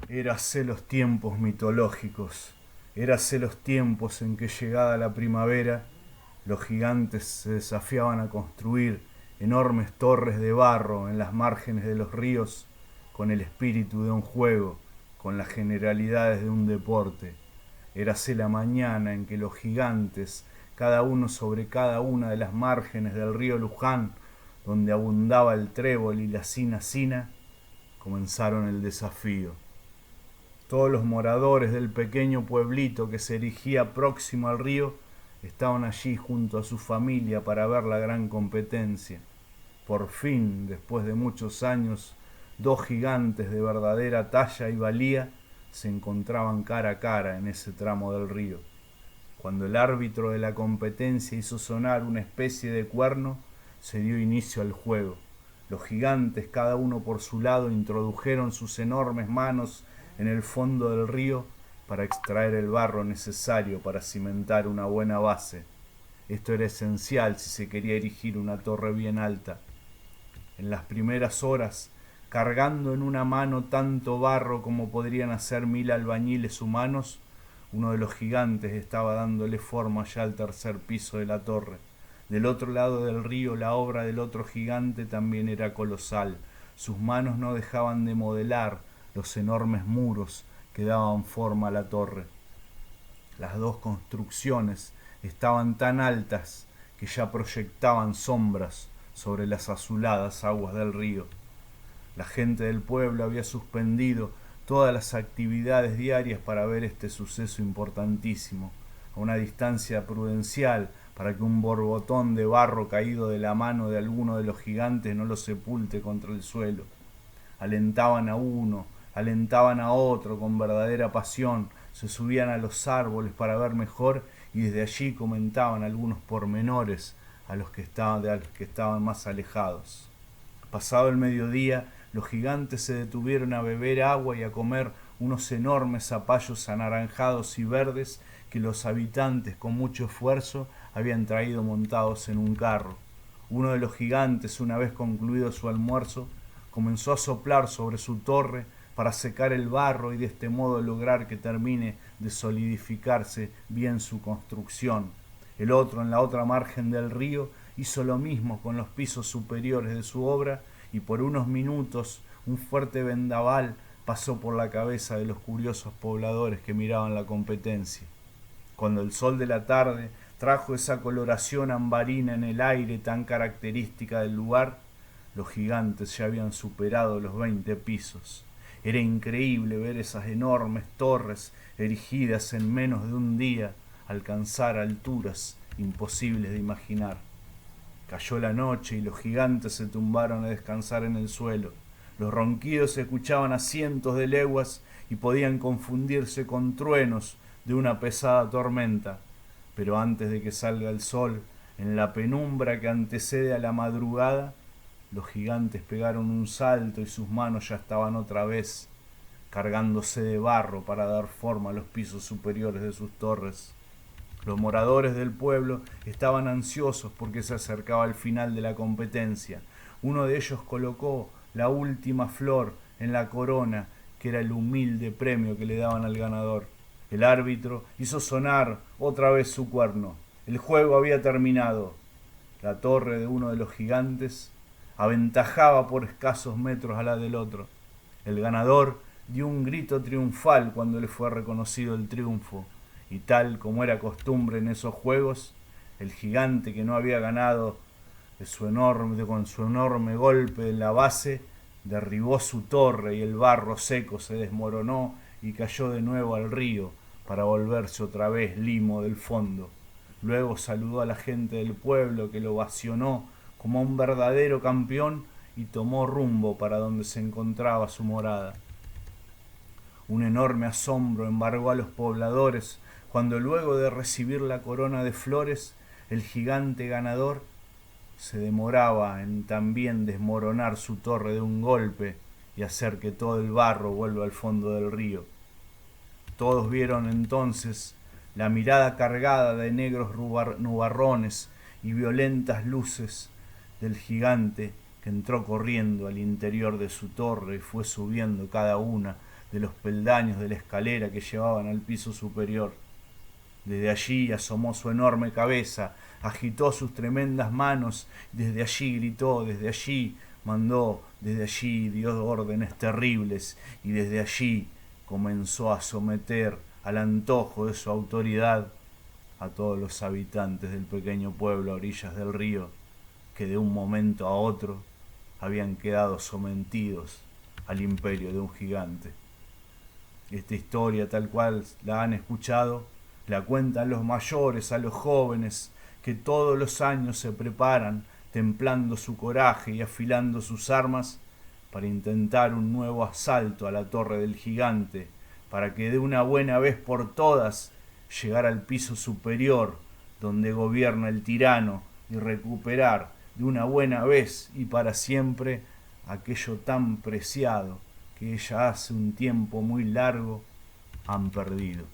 Érase los tiempos mitológicos, érase los tiempos en que llegada la primavera, los gigantes se desafiaban a construir enormes torres de barro en las márgenes de los ríos con el espíritu de un juego, con las generalidades de un deporte. Érase la mañana en que los gigantes, cada uno sobre cada una de las márgenes del río Luján, donde abundaba el trébol y la cina, comenzaron el desafío. Todos los moradores del pequeño pueblito que se erigía próximo al río estaban allí junto a su familia para ver la gran competencia. Por fin, después de muchos años, dos gigantes de verdadera talla y valía se encontraban cara a cara en ese tramo del río. Cuando el árbitro de la competencia hizo sonar una especie de cuerno, se dio inicio al juego. Los gigantes, cada uno por su lado, introdujeron sus enormes manos en el fondo del río para extraer el barro necesario para cimentar una buena base. Esto era esencial si se quería erigir una torre bien alta. En las primeras horas, cargando en una mano tanto barro como podrían hacer 1000 albañiles humanos, uno de los gigantes estaba dándole forma ya al tercer piso de la torre. Del otro lado del río, la obra del otro gigante también era colosal. Sus manos no dejaban de modelar los enormes muros que daban forma a la torre. Las dos construcciones estaban tan altas que ya proyectaban sombras sobre las azuladas aguas del río. La gente del pueblo había suspendido todas las actividades diarias para ver este suceso importantísimo, a una distancia prudencial para que un borbotón de barro caído de la mano de alguno de los gigantes no lo sepulte contra el suelo. Alentaban a uno, alentaban a otro con verdadera pasión, se subían a los árboles para ver mejor y desde allí comentaban algunos pormenores de los que estaban más alejados. Pasado el mediodía, los gigantes se detuvieron a beber agua y a comer unos enormes zapallos anaranjados y verdes que los habitantes con mucho esfuerzo habían traído montados en un carro. Uno de los gigantes, una vez concluido su almuerzo, comenzó a soplar sobre su torre para secar el barro y de este modo lograr que termine de solidificarse bien su construcción. El otro, en la otra margen del río, hizo lo mismo con los pisos superiores de su obra y por unos minutos un fuerte vendaval pasó por la cabeza de los curiosos pobladores que miraban la competencia. Cuando el sol de la tarde trajo esa coloración ambarina en el aire tan característica del lugar, los gigantes ya habían superado los 20 pisos. Era increíble ver esas enormes torres erigidas en menos de un día alcanzar alturas imposibles de imaginar. Cayó la noche y los gigantes se tumbaron a descansar en el suelo. Los ronquidos se escuchaban a cientos de leguas y podían confundirse con truenos de una pesada tormenta. Pero antes de que salga el sol, en la penumbra que antecede a la madrugada, los gigantes pegaron un salto y sus manos ya estaban otra vez cargándose de barro para dar forma a los pisos superiores de sus torres. Los moradores del pueblo estaban ansiosos porque se acercaba el final de la competencia. Uno de ellos colocó la última flor en la corona, que era el humilde premio que le daban al ganador. El árbitro hizo sonar otra vez su cuerno. El juego había terminado. La torre de uno de los gigantes aventajaba por escasos metros a la del otro. El ganador dio un grito triunfal cuando le fue reconocido el triunfo, y tal como era costumbre en esos juegos, el gigante que no había ganado con su enorme golpe en la base, derribó su torre y el barro seco se desmoronó y cayó de nuevo al río para volverse otra vez limo del fondo. Luego saludó a la gente del pueblo que lo ovacionó como un verdadero campeón y tomó rumbo para donde se encontraba su morada. Un enorme asombro embargó a los pobladores cuando luego de recibir la corona de flores, el gigante ganador se demoraba en también desmoronar su torre de un golpe y hacer que todo el barro vuelva al fondo del río. Todos vieron entonces la mirada cargada de negros nubarrones y violentas luces del gigante que entró corriendo al interior de su torre y fue subiendo cada una de los peldaños de la escalera que llevaban al piso superior. Desde allí asomó su enorme cabeza, agitó sus tremendas manos, desde allí gritó, desde allí mandó, desde allí dio órdenes terribles y desde allí comenzó a someter al antojo de su autoridad a todos los habitantes del pequeño pueblo a orillas del río, que de un momento a otro habían quedado sometidos al imperio de un gigante. Esta historia, tal cual la han escuchado, la cuentan los mayores a los jóvenes que todos los años se preparan, templando su coraje y afilando sus armas para intentar un nuevo asalto a la torre del gigante, para que de una buena vez por todas llegar al piso superior donde gobierna el tirano y recuperar de una buena vez y para siempre aquello tan preciado que ya hace un tiempo muy largo han perdido.